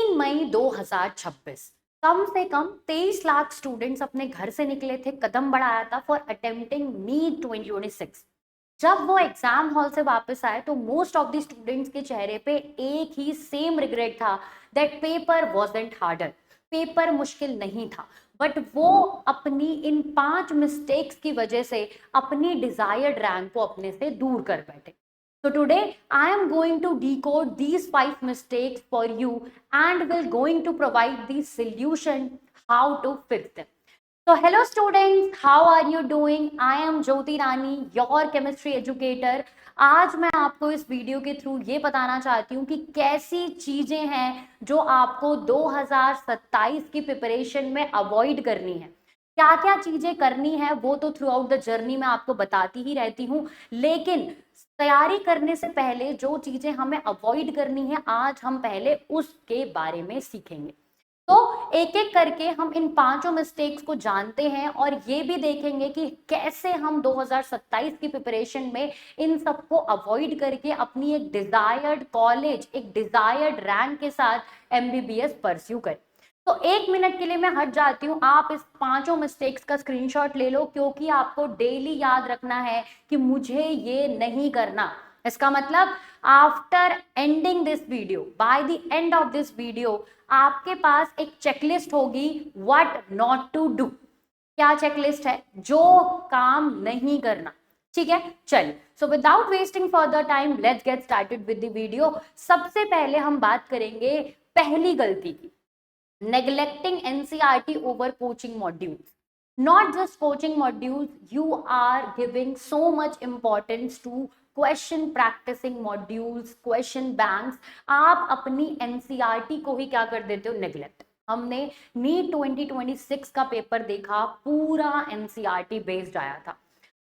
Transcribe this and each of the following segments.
3 मई 2026 कम से कम 23 लाख स्टूडेंट्स अपने घर से निकले थे, कदम बढ़ाया था फॉर अटेम्प्टिंग नीट 2026। जब वो एग्जाम हॉल से वापस आए तो मोस्ट ऑफ द स्टूडेंट्स के चेहरे पे एक ही सेम रिग्रेट था, that paper wasn't harder. Paper मुश्किल नहीं था, बट वो अपनी इन 5 मिस्टेक्स की वजह से अपनी डिजायर्ड रैंक को अपने से दूर कर बैठे। So today I am going to decode these 5 mistakes for you and will going to provide the solution how to fix them. So hello students, how are you doing? I am Jyoti Rani, your chemistry educator. आज मैं आपको इस video के through ये बताना चाहती हूँ कि कैसी चीजें हैं जो आपको 2027 की प्रिपरेशन में अवॉइड करनी है। क्या क्या चीजें करनी है वो तो थ्रू आउट द जर्नी मैं आपको बताती ही रहती हूँ, लेकिन तैयारी करने से पहले जो चीजें हमें अवॉइड करनी है आज हम पहले उसके बारे में सीखेंगे। तो एक एक करके हम इन 5 मिस्टेक्स को जानते हैं और ये भी देखेंगे कि कैसे हम 2027 की प्रिपरेशन में इन सबको अवॉइड करके अपनी एक डिजायर्ड कॉलेज, एक डिजायर्ड रैंक के साथ एमबीबीएस परस्यू करें। तो 1 मिनट के लिए मैं हट जाती हूँ, आप इस 5 मिस्टेक्स का स्क्रीनशॉट ले लो, क्योंकि आपको डेली याद रखना है कि मुझे ये नहीं करना। इसका मतलब after ending this video, by the end of this video, आपके पास एक चेकलिस्ट होगी व्हाट नॉट टू डू। क्या चेकलिस्ट है? जो काम नहीं करना। ठीक है, चलिए। So without wasting further time let's get started with the video. सबसे पहले हम बात करेंगे पहली गलती की, neglecting NCERT over coaching modules. Not just coaching modules, you are giving so much importance to question practising modules, question banks. आप अपनी एनसीईआरटी को ही क्या कर देते हो? नेग्लेक्ट। हमने नीट 2026 का पेपर देखा, पूरा एनसीईआरटी बेस्ड आया था।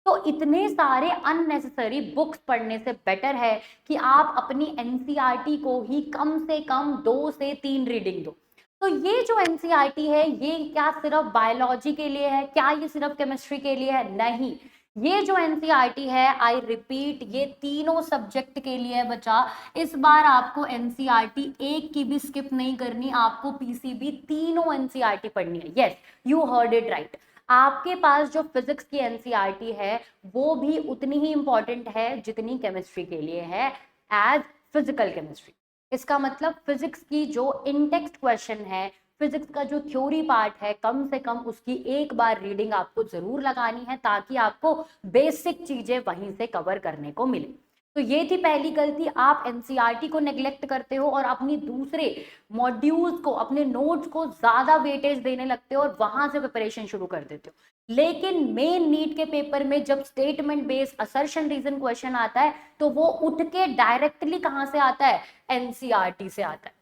तो इतने सारे अननेसेसरी बुक्स पढ़ने से बेटर है कि आप अपनी एनसीईआरटी को ही कम से कम 2 से 3 रीडिंग दो। तो ये जो एनसीईआरटी है ये क्या सिर्फ बायोलॉजी के लिए है? क्या ये सिर्फ केमिस्ट्री के लिए है? नहीं, ये जो एनसीईआरटी है, आई रिपीट, ये तीनों सब्जेक्ट के लिए है बच्चा। इस बार आपको एनसीईआरटी एक की भी स्किप नहीं करनी, आपको पीसीबी तीनों एनसीईआरटी पढ़नी है। Yes, you heard it right. आपके पास जो फिजिक्स की एनसीईआरटी है वो भी उतनी ही इंपॉर्टेंट है जितनी केमिस्ट्री के लिए है, एज फिजिकल केमिस्ट्री। इसका मतलब फिजिक्स की जो इनटेक्स्ट क्वेश्चन है, फिजिक्स का जो थ्योरी पार्ट है, कम से कम उसकी एक बार रीडिंग आपको जरूर लगानी है ताकि आपको बेसिक चीजें वहीं से कवर करने को मिले। तो ये थी पहली गलती, आप एनसीईआरटी को नेग्लेक्ट करते हो और अपनी दूसरे मॉड्यूल्स को, अपने नोट्स को ज्यादा वेटेज देने लगते हो और वहां से प्रिपरेशन शुरू कर देते हो। लेकिन मेन नीट के पेपर में जब statement based assertion reason question आता है तो वो उठ के डायरेक्टली कहां से आता है? एनसीईआरटी से आता है।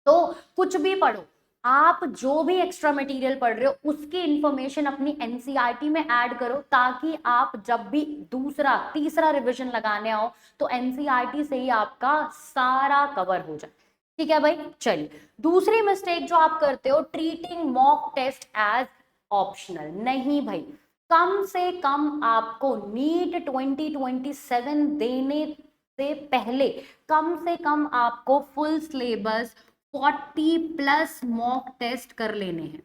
तो कुछ भी पढ़ो, आप जो भी एक्स्ट्रा मटेरियल पढ़ रहे हो उसकी इंफॉर्मेशन अपनी एनसीईआरटी में ऐड करो, ताकि आप जब भी दूसरा तीसरा रिवीजन लगाने आओ तो एनसीईआरटी से ही आपका सारा कवर हो जाए। ठीक है भाई, चलिए। दूसरी मिस्टेक जो आप करते हो, treating mock test as optional. नहीं भाई, कम से कम आपको नीट 2027 देने से पहले कम से कम आपको फुल सिलेबस 40+ मॉक टेस्ट कर लेने हैं।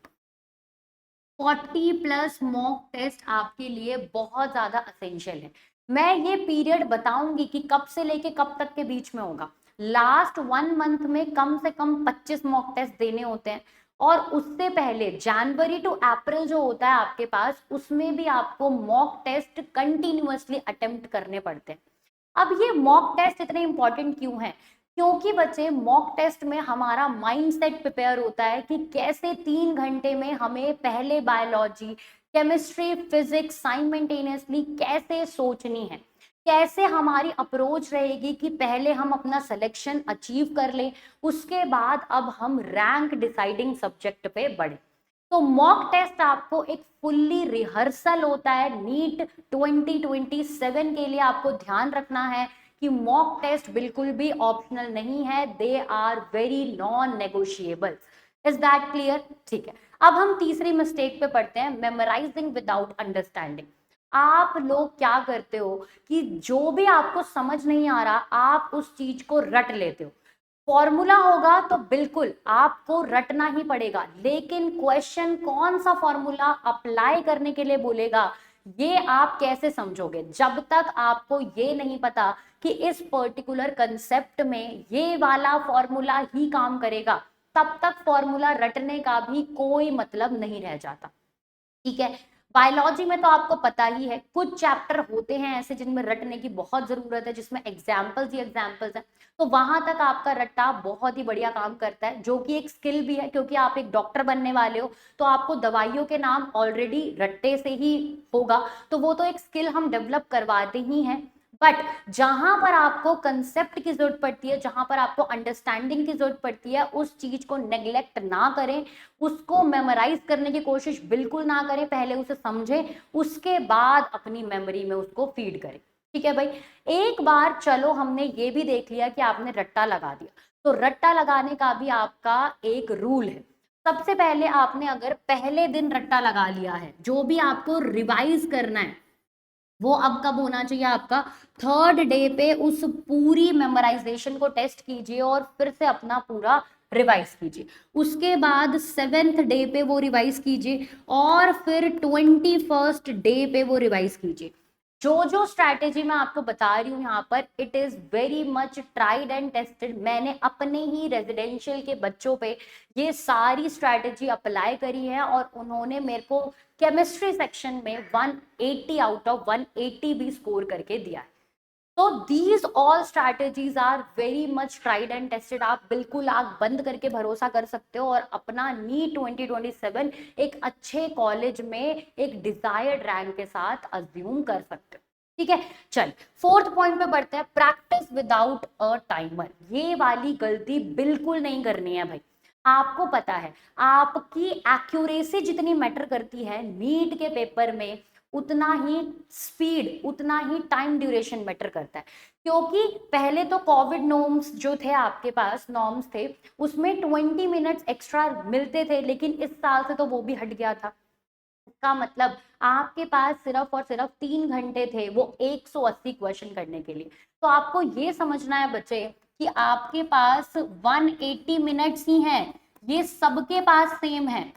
40+ मॉक टेस्ट आपके लिए बहुत ज्यादा असेंशियल है। मैं ये पीरियड बताऊंगी कि कब से लेके कब तक के बीच में होगा। लास्ट 1 मंथ में कम से कम 25 मॉक टेस्ट देने होते हैं, और उससे पहले जनवरी टू अप्रैल जो होता है आपके पास, उसमें भी आपको मॉक टेस्ट कंटिन्यूअसली अटेम्प्ट करने पड़ते हैं। अब ये मॉक टेस्ट इतने इंपॉर्टेंट क्यों है? क्योंकि बच्चे, मॉक टेस्ट में हमारा माइंडसेट प्रिपेयर होता है कि कैसे 3 घंटे में हमें पहले बायोलॉजी, केमिस्ट्री, फिजिक्स साइमल्टेनियसली कैसे सोचनी है, कैसे हमारी अप्रोच रहेगी कि पहले हम अपना सिलेक्शन अचीव कर लें, उसके बाद अब हम रैंक डिसाइडिंग सब्जेक्ट पे बढ़े। तो मॉक टेस्ट आपको एक फुल्ली रिहर्सल होता है। नीट 2027 के लिए आपको ध्यान रखना है कि मॉक टेस्ट बिल्कुल भी ऑप्शनल नहीं है, they are very non negotiable. Is that clear? ठीक है, अब हम तीसरी मिस्टेक पे पढ़ते हैं, मेमोराइजिंग विदाउट अंडरस्टैंडिंग। आप लोग क्या करते हो कि जो भी आपको समझ नहीं आ रहा आप उस चीज को रट लेते हो। फॉर्मूला होगा तो बिल्कुल आपको रटना ही पड़ेगा, लेकिन क्वेश्चन कौन सा फॉर्मूला अप्लाई करने के लिए बोलेगा ये आप कैसे समझोगे? जब तक आपको ये नहीं पता कि इस पर्टिकुलर कंसेप्ट में ये वाला फॉर्मूला ही काम करेगा, तब तक फॉर्मूला रटने का भी कोई मतलब नहीं रह जाता। ठीक है, बायोलॉजी में तो आपको पता ही है, कुछ चैप्टर होते हैं ऐसे जिनमें रटने की बहुत जरूरत है, जिसमें एग्जाम्पल्स ही एग्जाम्पल्स हैं, तो वहां तक आपका रट्टा बहुत ही बढ़िया काम करता है, जो कि एक स्किल भी है, क्योंकि आप एक डॉक्टर बनने वाले हो तो आपको दवाइयों के नाम ऑलरेडी रट्टे से ही होगा, तो वो तो एक स्किल हम डेवलप करवाते ही हैं। बट जहां पर आपको कंसेप्ट की जरूरत पड़ती है, जहां पर आपको अंडरस्टैंडिंग की जरूरत पड़ती है, उस चीज को नेग्लेक्ट ना करें, उसको मेमोराइज करने की कोशिश बिल्कुल ना करें, पहले उसे समझें, उसके बाद अपनी मेमोरी में उसको फीड करें। ठीक है भाई, एक बार चलो हमने ये भी देख लिया कि आपने रट्टा लगा दिया, तो रट्टा लगाने का भी आपका एक रूल है। सबसे पहले आपने अगर पहले दिन रट्टा लगा लिया है, जो भी आपको रिवाइज करना है वो अब कब होना चाहिए आपका? थर्ड डे पे उस पूरी मेमोराइजेशन को टेस्ट कीजिए और फिर से अपना पूरा रिवाइज कीजिए। उसके बाद सेवेंथ डे पे वो रिवाइज कीजिए और फिर 21st डे पे वो रिवाइज कीजिए। जो जो स्ट्रैटेजी मैं आपको बता रही हूँ यहाँ पर, it is very much tried and tested. मैंने अपने ही रेजिडेंशियल के बच्चों पे ये सारी स्ट्रैटेजी अप्लाई करी है और उन्होंने मेरे को केमिस्ट्री सेक्शन में 180 आउट ऑफ 180 भी स्कोर करके दिया है। तो these all strategies are very much tried and tested. आप बिल्कुल आंख बंद करके भरोसा कर सकते हो और अपना नीट 2027 एक अच्छे कॉलेज में एक डिजायर्ड रैंक के साथ अज्यूम कर सकते हो। ठीक है, चल फोर्थ पॉइंट पे बढ़ते हैं, प्रैक्टिस विदाउट अ टाइमर। ये वाली गलती बिल्कुल नहीं करनी है भाई। आपको पता है आपकी एक्यूरेसी जितनी मैटर करती है नीट के पेपर में, उतना ही स्पीड, उतना ही टाइम ड्यूरेशन मैटर करता है। क्योंकि पहले तो कोविड नॉर्म्स जो थे, आपके पास नॉर्म्स थे, उसमें 20 मिनट्स एक्स्ट्रा मिलते थे, लेकिन इस साल से तो वो भी हट गया था। इसका मतलब आपके पास सिर्फ और सिर्फ 3 घंटे थे वो 180 क्वेश्चन करने के लिए। तो आपको ये समझना है बच्चे कि आपके पास 180 मिनट्स ही हैं, ये सबके पास सेम है,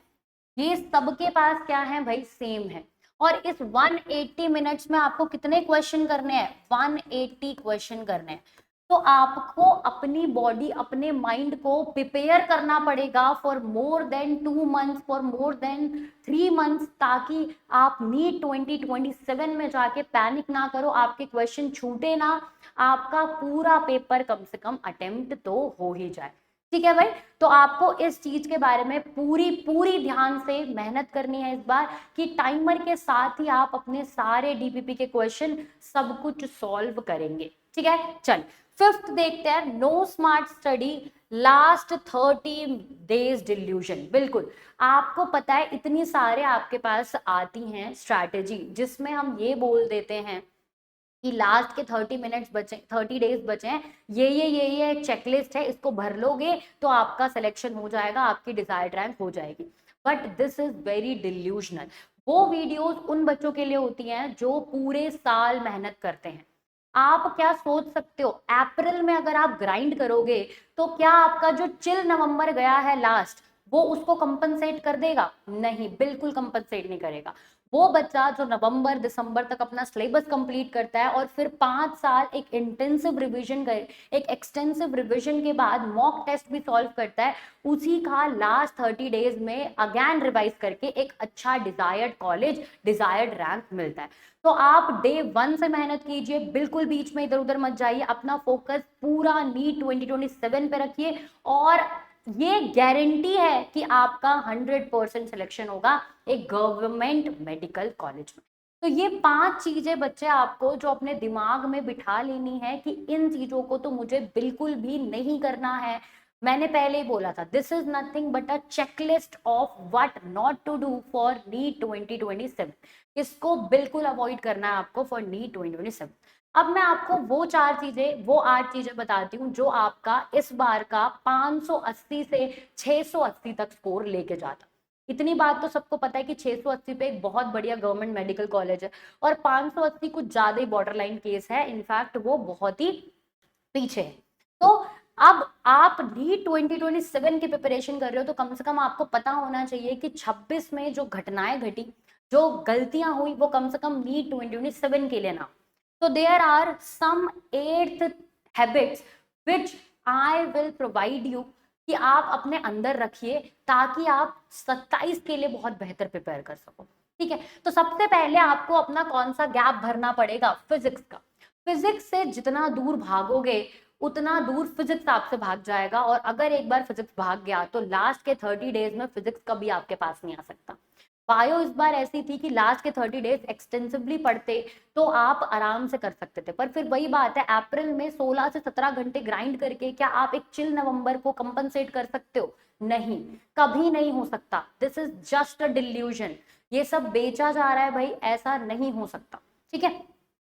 ये सबके पास क्या है भाई? सेम है। और इस 180 मिनट्स में आपको कितने क्वेश्चन करने हैं? 180 क्वेश्चन करने हैं। तो आपको अपनी बॉडी, अपने माइंड को प्रिपेयर करना पड़ेगा for more than 2 months, for more than 3 months, ताकि आप नीट 2027 में जाके पैनिक ना करो, आपके क्वेश्चन छूटे ना, आपका पूरा पेपर कम से कम अटेम्प्ट तो हो ही जाए। ठीक है भाई, तो आपको इस चीज के बारे में पूरी पूरी ध्यान से मेहनत करनी है इस बार, कि टाइमर के साथ ही आप अपने सारे डीपीपी के क्वेश्चन सब कुछ सॉल्व करेंगे। ठीक है, चल फिफ्थ देखते हैं, no smart study last 30 days delusion. बिल्कुल आपको पता है इतनी सारे आपके पास आती हैं स्ट्रैटेजी, जिसमें हम ये बोल देते हैं कि लास्ट के 30 मिनट्स बचे, 30 days बचे हैं, ये एक चेकलिस्ट है, इसको भर लोगे तो आपका सिलेक्शन हो जाएगा, आपकी डिजायर्ड रैंक हो जाएगी। But this is very delusional. वो वीडियोस उन बच्चों के लिए होती हैं जो पूरे साल मेहनत करते हैं। आप क्या सोच सकते हो, अप्रैल में अगर आप ग्राइंड करोगे तो क्या आपका जो चिल नवंबर गया है लास्ट, वो उसको कंपनसेट कर देगा? नहीं, बिल्कुल कंपनसेट नहीं करेगा। वो बच्चा जो नवंबर दिसंबर तक अपना सिलेबस कंप्लीट करता है और फिर 5 साल एक इंटेंसिव रिवीजन कर, एक एक्सटेंसिव रिवीजन के बाद मॉक टेस्ट भी सॉल्व करता है, उसी का लास्ट 30 days में अगेन रिवाइज करके एक अच्छा डिजायर्ड कॉलेज, डिजायर्ड रैंक मिलता है। तो आप डे 1 से मेहनत कीजिए, बिल्कुल बीच में इधर उधर मत जाइए, अपना फोकस पूरा नीट 2027 पे रखिए और ये गारंटी है कि आपका 100% सिलेक्शन होगा एक गवर्नमेंट मेडिकल कॉलेज में। तो ये 5 चीजें बच्चे आपको जो अपने दिमाग में बिठा लेनी है कि इन चीजों को तो मुझे बिल्कुल भी नहीं करना है। मैंने पहले ही बोला था, this is nothing but a checklist of what not to do for NEET 2027। इसको बिल्कुल अवॉइड करना है आपको फॉर नीट 2027। अब मैं आपको वो 4 चीजें, वो 8 चीजें बताती हूँ जो आपका इस बार का 580 से 680 तक स्कोर लेके जाता। इतनी बात तो सबको पता है कि 680 पे एक बहुत बढ़िया गवर्नमेंट मेडिकल कॉलेज है और 580 कुछ ज्यादा ही बॉर्डर लाइन केस है, इनफैक्ट वो बहुत ही पीछे है। तो अब आप नीट 2027 की प्रिपरेशन कर रहे हो तो कम से कम आपको पता होना चाहिए कि 26 में जो घटनाएं घटी, जो गलतियां हुई, वो कम से कम नीट 2027 के लिए ना। तो there are some 8th habits which I will provide you, कि आप अपने अंदर रखिए ताकि आप 27 के लिए बहुत बेहतर प्रिपेयर कर सको। ठीक है, तो सबसे पहले आपको अपना कौन सा गैप भरना पड़ेगा? फिजिक्स का। फिजिक्स से जितना दूर भागोगे उतना दूर फिजिक्स आपसे भाग जाएगा, और अगर एक बार फिजिक्स भाग गया तो लास्ट के 30 डेज में फिजिक्स कभी आपके पास नहीं आ सकता। बायो इस बार ऐसी थी कि लास्ट के 30 डेज एक्सटेंसिवली पढ़ते तो आप आराम से कर सकते थे, पर फिर वही बात है, अप्रैल में 16 से 17 घंटे ग्राइंड करके क्या आप एक चिल नवंबर को कंपनसेट कर सकते हो? नहीं, कभी नहीं हो सकता। This is just a delusion. ये सब बेचा जा रहा है भाई, ऐसा नहीं हो सकता। ठीक है,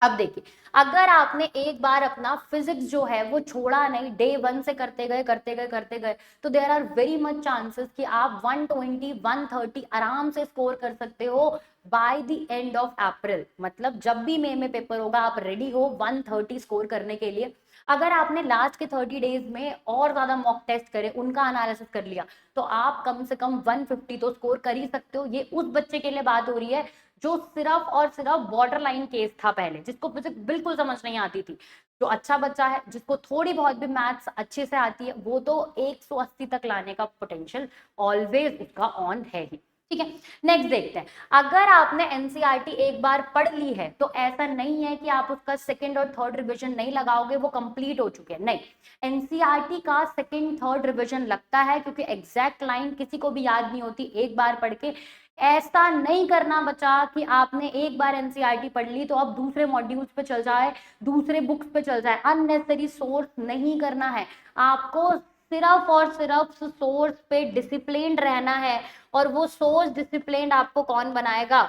अब देखिए, अगर आपने एक बार अपना फिजिक्स जो है वो छोड़ा नहीं, डे 1 से करते गए करते गए करते गए, तो there are very much chances कि आप 120 130 आराम से स्कोर कर सकते हो by the end of April. मतलब जब भी मई में पेपर होगा आप रेडी हो 130 स्कोर करने के लिए। अगर आपने लास्ट के 30 डेज में और ज्यादा मॉक टेस्ट करे, उनका एनालिसिस कर लिया, तो आप कम से कम 150 तो स्कोर कर ही सकते हो। ये उस बच्चे के लिए बात हो रही है जो सिर्फ और सिर्फ बॉर्डर लाइन केस था पहले, जिसको फिजिक्स बिल्कुल समझ नहीं आती थी। जो अच्छा बच्चा है, जिसको थोड़ी बहुत भी मैथ्स अच्छे से आती है, वो तो 180 तक लाने का पोटेंशियल ऑलवेज उसका ऑन है ही। ठीक है, नेक्स्ट देखते हैं। अगर आपने एनसीईआरटी एक बार पढ़ ली है तो ऐसा नहीं है कि आप उसका सेकंड और थर्ड रिवीजन नहीं लगाओगे, वो कंप्लीट हो चुके हैं, नहीं। एनसीईआरटी का सेकंड थर्ड रिवीजन लगता है, क्योंकि एग्जैक्ट लाइन किसी को भी याद नहीं होती एक बार पढ़ के। ऐसा नहीं करना बचा कि आपने एक बार एनसीईआरटी पढ़ ली तो अब दूसरे मॉड्यूल्स पे चल जाए, दूसरे बुक्स पे चल जाए। अननेसेसरी सोर्स नहीं करना है आपको, सिर्फ और सिर्फ सोर्स पे डिसिप्लिन्ड रहना है। और वो सोर्स डिसिप्लिन्ड आपको कौन बनाएगा?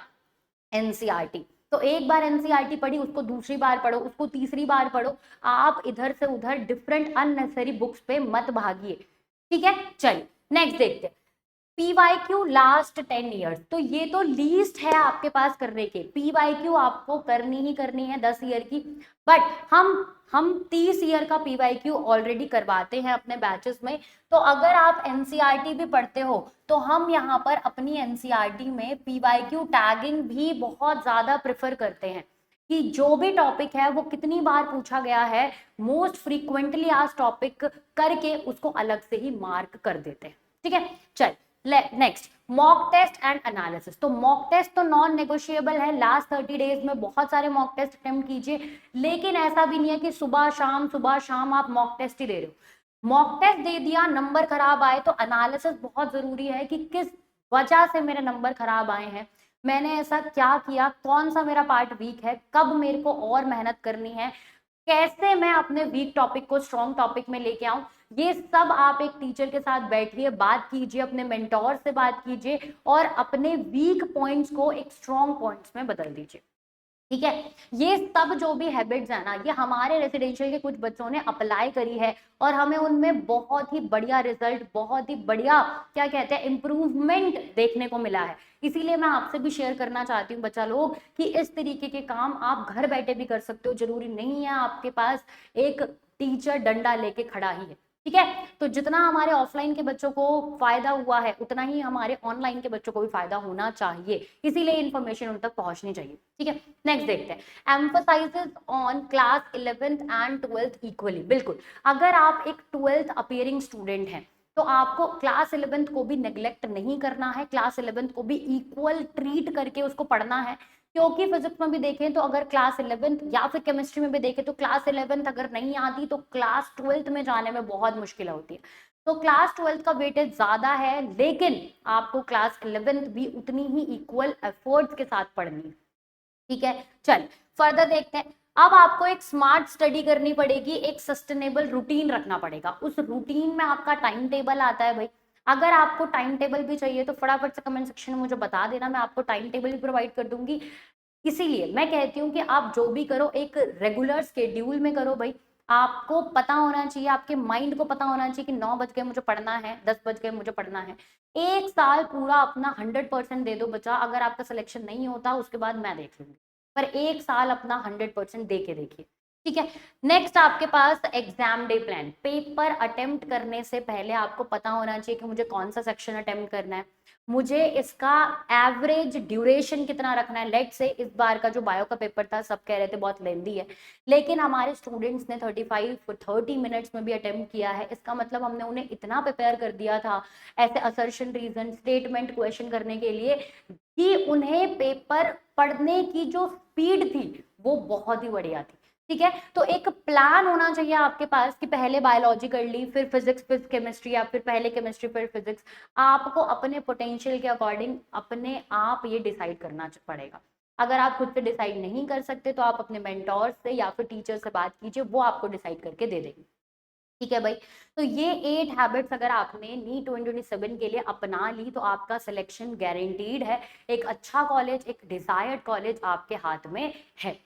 एनसीईआरटी। तो एक बार एनसीईआरटी पढ़ी, उसको दूसरी बार पढ़ो, उसको तीसरी बार पढ़ो। आप इधर से उधर डिफरेंट अननेसेसरी बुक्स पे मत भागिए। ठीक है, चलिए नेक्स्ट देखते हैं। पीवाईक्यू लास्ट 10 ईयर्स, तो ये तो लीस्ट है आपके पास करने के। पीवाईक्यू आपको करनी ही करनी है 10 ईयर की, बट हम 30 ईयर का पीवाईक्यू ऑलरेडी करवाते हैं अपने बैचेस में। तो अगर आप एनसीईआरटी भी पढ़ते हो तो हम यहाँ पर अपनी एनसीईआरटी में पीवाईक्यू टैगिंग भी बहुत ज्यादा प्रेफर करते हैं, कि जो भी टॉपिक है वो कितनी बार पूछा गया है, मोस्ट फ्रीक्वेंटली आज टॉपिक करके उसको अलग से ही मार्क कर देते हैं। ठीक है, चल next, mock test and analysis. तो मॉक टेस्ट तो नॉन नेगोशिएबल है, लास्ट 30 डेज में बहुत सारे मॉक टेस्ट अटेम्प्ट कीजिए, लेकिन ऐसा भी नहीं है कि सुबह शाम आप मॉक टेस्ट ही दे रहे हो। मॉक टेस्ट दे दिया, नंबर खराब आए, तो एनालिसिस बहुत जरूरी है कि किस वजह से मेरे नंबर खराब आए हैं, मैंने ऐसा क्या किया, कौन सा मेरा पार्ट वीक है, कब मेरे को और मेहनत करनी है, कैसे मैं अपने वीक टॉपिक को स्ट्रॉन्ग टॉपिक में लेके आऊं। ये सब आप एक टीचर के साथ बैठिए, बात कीजिए, अपने मेंटोर से बात कीजिए, और अपने वीक पॉइंट्स को एक स्ट्रॉन्ग पॉइंट्स में बदल दीजिए। ठीक है, ये सब जो भी हैबिट्स है ना, ये हमारे रेसिडेंशियल के कुछ बच्चों ने अप्लाई करी है, और हमें उनमें बहुत ही बढ़िया रिजल्ट, बहुत ही बढ़िया क्या कहते हैं इम्प्रूवमेंट देखने को मिला है। इसीलिए मैं आपसे भी शेयर करना चाहती हूँ बच्चा लोग, कि इस तरीके के काम आप घर बैठे भी कर सकते हो। जरूरी नहीं है आपके पास एक टीचर डंडा लेके खड़ा ही है। ठीक है, तो जितना हमारे ऑफलाइन के बच्चों को फायदा हुआ है, उतना ही हमारे ऑनलाइन के बच्चों को भी फायदा होना चाहिए, इसीलिए इन्फॉर्मेशन उन तक पहुंचनी चाहिए। ठीक है, नेक्स्ट देखते हैं। Emphasises on class 11th and 12th equally. बिल्कुल, अगर आप एक 12th अपियरिंग स्टूडेंट हैं तो आपको क्लास 11th को भी नेग्लेक्ट नहीं करना है, क्लास 11th को भी इक्वल ट्रीट करके उसको पढ़ना है। क्योंकि फिजिक्स में भी देखें तो अगर क्लास 11th, या फिर केमिस्ट्री में भी देखें तो क्लास 11th अगर नहीं आती तो क्लास 12th में जाने में बहुत मुश्किल होती है। तो क्लास 12th का वेटेज ज्यादा है, लेकिन आपको क्लास 11th भी उतनी ही इक्वल एफर्ट्स के साथ पढ़नी है। ठीक है, चल फर्दर देखते हैं। अब आपको एक स्मार्ट स्टडी करनी पड़ेगी, एक सस्टेनेबल रूटीन रखना पड़ेगा। उस रूटीन में आपका टाइम टेबल आता है भाई। अगर आपको टाइम टेबल भी चाहिए तो फटाफट से कमेंट सेक्शन में मुझे बता देना, मैं आपको टाइम टेबल भी प्रोवाइड कर दूंगी। इसीलिए मैं कहती हूँ कि आप जो भी करो एक रेगुलर स्केड्यूल में करो भाई। आपको पता होना चाहिए, आपके माइंड को पता होना चाहिए कि 9 बज गए मुझे पढ़ना है, 10 बज गए मुझे पढ़ना है। एक साल पूरा अपना 100% दे दो बच्चा, अगर आपका सिलेक्शन नहीं होता उसके बाद मैं देख लूंगी, पर एक साल अपना 100% दे के देखिए। ठीक है। नेक्स्ट आपके पास exam day plan. Paper attempt करने से पहले आपको पता होना चाहिए कि मुझे कौन सा सेक्शन अटेम्प्ट करना है, मुझे इसका एवरेज ड्यूरेशन कितना रखना है। लेट से इस बार का जो बायो का पेपर था सब कह रहे थे बहुत लेंदी है, लेकिन हमारे स्टूडेंट्स ने 30 मिनट्स में भी अटेम्प्ट किया है। इसका मतलब हमने उन्हें इतना प्रिपेयर कर दिया था ऐसे असर्शन, रीजन, स्टेटमेंट, क्वेश्चन करने के लिए कि उन्हें पेपर पढ़ने की जो स्पीड थी वो बहुत ही बढ़िया थी। ठीक है, तो एक प्लान होना चाहिए आपके पास कि पहले बायोलॉजी कर ली, फिर फिजिक्स, फिर केमिस्ट्री, या फिर पहले केमिस्ट्री फिर फिजिक्स। आपको अपने पोटेंशियल के अकॉर्डिंग अपने आप ये डिसाइड करना पड़ेगा। अगर आप खुद से डिसाइड नहीं कर सकते तो आप अपने मेंटोर से या फिर टीचर से बात कीजिए, वो आपको डिसाइड करके दे देंगे। ठीक है भाई, तो ये 8 हैबिट्स अगर आपने नीट 2027 के लिए अपना ली तो आपका सिलेक्शन गारंटीड है। एक अच्छा कॉलेज, एक डिजायर्ड कॉलेज आपके हाथ में है।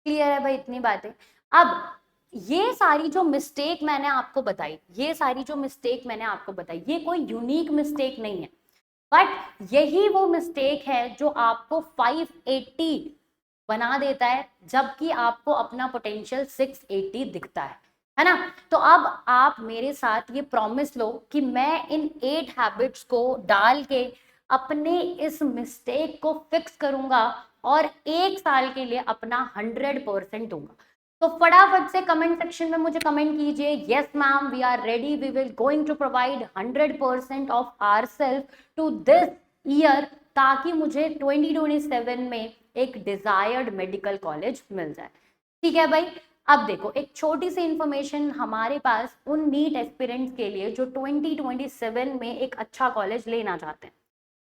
क्लियर है भाई इतनी बातें। अब ये सारी जो मिस्टेक मैंने आपको बताई, ये सारी जो मिस्टेक मैंने आपको बताई, ये कोई यूनिक मिस्टेक नहीं है, बट यही वो मिस्टेक है जो आपको 580 बना देता है, जबकि आपको अपना पोटेंशियल 680 दिखता है ना। तो अब आप मेरे साथ ये प्रॉमिस लो कि मैं इन 8 हैबिट्स को डाल के अपने इस मिस्टेक को फिक्स करूंगा और 1 साल के लिए अपना 100% दूंगा। तो फटाफट से कमेंट सेक्शन में मुझे कमेंट कीजिए, yes ma'am we are ready, we will going to provide 100% of our self to this year, ताकि मुझे 2027 में एक डिजायर्ड मेडिकल कॉलेज मिल जाए। ठीक है भाई। अब देखो एक छोटी सी इंफॉर्मेशन हमारे पास उन नीट एस्पिरेंट्स के लिए जो 2027 में एक अच्छा कॉलेज लेना चाहते हैं।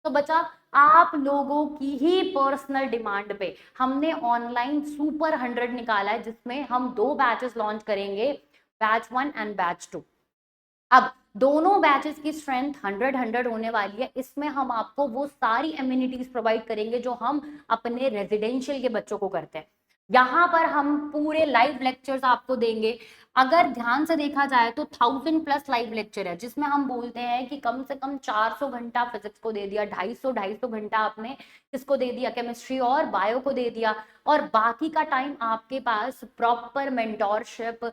तो बच्चा, आप लोगों की ही पर्सनल डिमांड पे हमने ऑनलाइन सुपर 100 निकाला है, जिसमें हम 2 बैचेस लॉन्च करेंगे, बैच 1 एंड बैच 2। अब दोनों बैचेस की स्ट्रेंथ 100 होने वाली है। इसमें हम आपको वो सारी एमिनिटीज प्रोवाइड करेंगे जो हम अपने रेजिडेंशियल के बच्चों को करते हैं। यहाँ पर हम पूरे लाइव लेक्चर्स आपको देंगे। अगर ध्यान से देखा जाए तो 1000+ लाइव लेक्चर है, जिसमें हम बोलते हैं कि कम से कम 400 घंटा फिजिक्स को दे दिया, 250 घंटा आपने किसको दे दिया, केमिस्ट्री और बायो को दे दिया, और बाकी का टाइम आपके पास proper mentorship,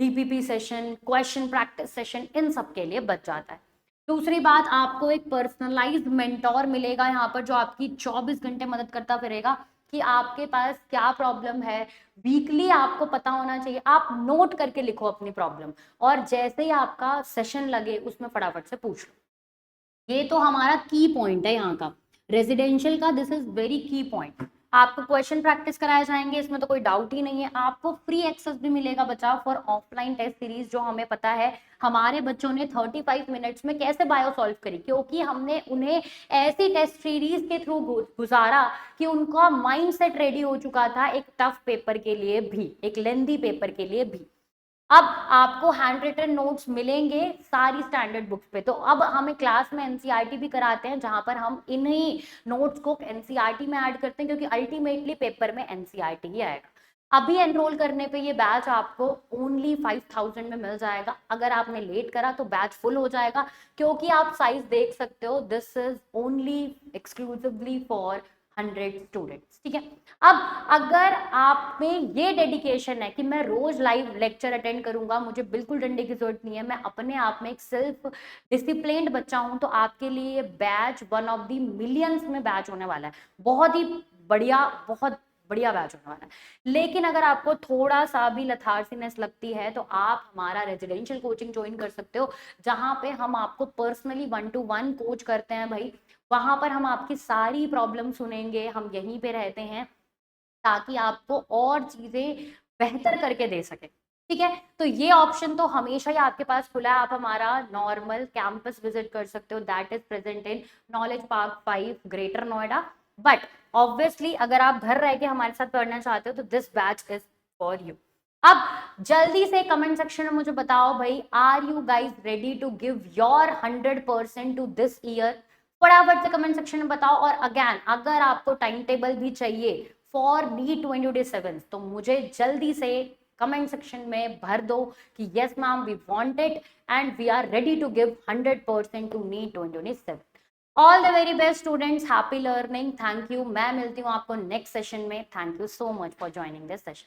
DPP session, question practice session, इन सब के लिए बच जाता है। दूसरी बात, आपको एक पर्सनलाइज्ड मेंटोर मिलेगा यहाँ पर, जो आपकी 24 घंटे मदद करता फिरेगा कि आपके पास क्या प्रॉब्लम है। वीकली आपको पता होना चाहिए, आप नोट करके लिखो अपनी प्रॉब्लम, और जैसे ही आपका सेशन लगे उसमें फटाफट से पूछ लो। ये तो हमारा की पॉइंट है यहाँ का, रेजिडेंशियल का दिस इज वेरी की पॉइंट। आपको क्वेश्चन प्रैक्टिस कराए जाएंगे, इसमें तो कोई डाउट ही नहीं है। आपको फ्री एक्सेस भी मिलेगा बच्चा फॉर ऑफलाइन टेस्ट सीरीज, जो हमें पता है हमारे बच्चों ने 35 मिनट्स में कैसे बायो सॉल्व करी, क्योंकि हमने उन्हें ऐसी टेस्ट सीरीज के थ्रू गुजारा कि उनका माइंड सेट रेडी हो चुका था एक टफ पेपर के लिए भी, एक लेंदी पेपर के लिए भी। अब आपको हैंड रिटन नोट्स मिलेंगे सारी स्टैंडर्ड बुक्स पे। तो अब हमें क्लास में एनसीईआरटी भी कराते हैं, जहां पर हम इन्हीं नोट्स को एनसीईआरटी में ऐड करते हैं, क्योंकि अल्टीमेटली पेपर में एनसीईआरटी ही आएगा। अभी एनरोल करने पे ये बैच आपको ओनली 5000 में मिल जाएगा। अगर आपने लेट करा तो बैच फुल हो जाएगा, क्योंकि आप साइज देख सकते हो, this is only exclusively for 100 students. ठीक है। अब अगर आप में ये डेडिकेशन है कि मैं रोज लाइव लेक्चर अटेंड करूंगा, मुझे बिल्कुल डंडे की जरूरत नहीं है, मैं अपने आप में एक सेल्फ डिसिप्लिन्ड बच्चा हूं, तो आपके लिए batch one of the millions में बैच होने वाला है। बहुत ही बढ़िया, बहुत बढ़िया बैच होने वाला है। लेकिन अगर आपको थोड़ा सा भी लथार्सीनेस लगती है तो आप हमारा रेजिडेंशियल कोचिंग ज्वाइन कर सकते हो, जहां पे हम आपको पर्सनली 1-to-1 कोच करते हैं भाई। वहां पर हम आपकी सारी प्रॉब्लम सुनेंगे, हम यहीं पे रहते हैं ताकि आपको और चीजें बेहतर करके दे सके। ठीक है, तो ये ऑप्शन तो हमेशा ही आपके पास खुला है। आप हमारा नॉर्मल कैंपस विजिट कर सकते हो, that is present in knowledge park 5, greater Noida. But obviously अगर आप घर रह के हमारे साथ पढ़ना चाहते हो तो this batch is for you. अब जल्दी से कमेंट सेक्शन में मुझे बताओ भाई, are you guys ready to give your 100% to this year? फटाफट से कमेंट सेक्शन में बताओ। और अगेन, अगर आपको टाइम टेबल भी चाहिए फॉर नीट 2027 तो मुझे जल्दी से कमेंट सेक्शन में भर दो कि yes ma'am we want it and we are ready to give 100% to NEET 2027। All the very best students, happy learning, thank you. मैं मिलती हूँ आपको नेक्स्ट सेशन में। Thank you so much for joining this session.